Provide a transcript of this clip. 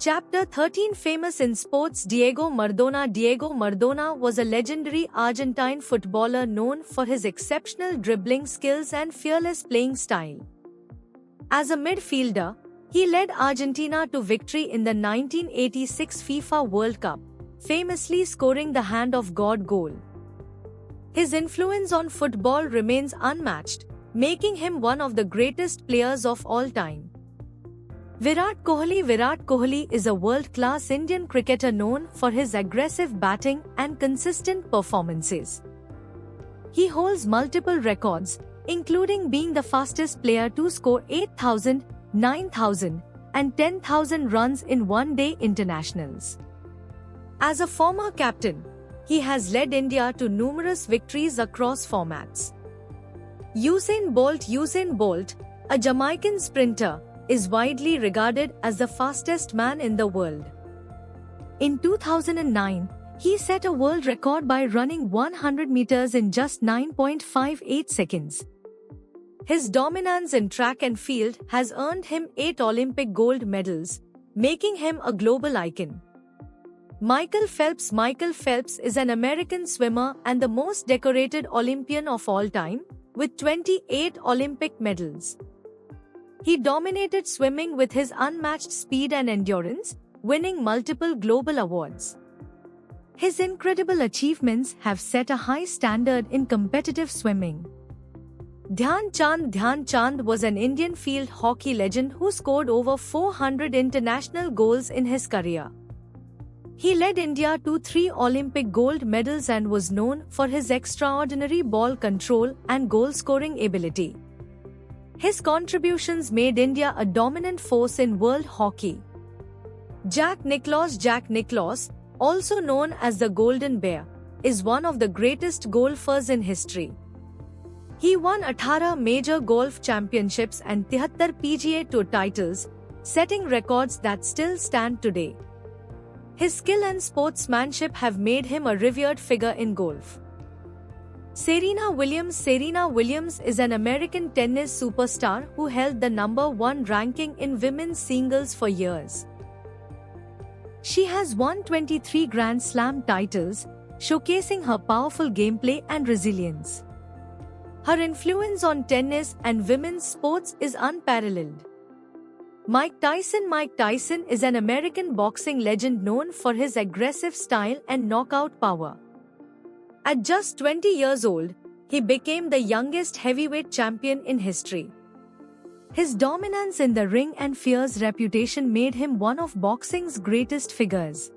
Chapter 13 Famous in sports Diego Maradona. Diego Maradona was a legendary Argentine footballer known for his exceptional dribbling skills and fearless playing style. As a midfielder, he led Argentina to victory in the 1986 FIFA World Cup, famously scoring the Hand of God goal. His influence on football remains unmatched, making him one of the greatest players of all time. Virat Kohli is a world-class Indian cricketer known for his aggressive batting and consistent performances. He holds multiple records, including being the fastest player to score 8,000, 9,000, and 10,000 runs in one-day internationals. As a former captain, he has led India to numerous victories across formats. Usain Bolt, a Jamaican sprinter, is widely regarded as the fastest man in the world. In 2009, he set a world record by running 100 meters in just 9.58 seconds. His dominance in track and field has earned him 8 Olympic gold medals, making him a global icon. Michael Phelps is an American swimmer and the most decorated Olympian of all time, with 28 Olympic medals. He dominated swimming with his unmatched speed and endurance, winning multiple global awards. His incredible achievements have set a high standard in competitive swimming. Dhyan Chand was an Indian field hockey legend who scored over 400 international goals in his career. He led India to 3 Olympic gold medals and was known for his extraordinary ball control and goal-scoring ability. His contributions made India a dominant force in world hockey. Jack Nicklaus, also known as the Golden Bear, is one of the greatest golfers in history. He won 18 major golf championships and 73 PGA Tour titles, setting records that still stand today. His skill and sportsmanship have made him a revered figure in golf. Serena Williams is an American tennis superstar who held the #1 ranking in women's singles for years. She has won 23 Grand Slam titles, showcasing her powerful gameplay and resilience. Her influence on tennis and women's sports is unparalleled. Mike Tyson is an American boxing legend known for his aggressive style and knockout power. At just 20 years old, he became the youngest heavyweight champion in history. His dominance in the ring and fierce reputation made him one of boxing's greatest figures.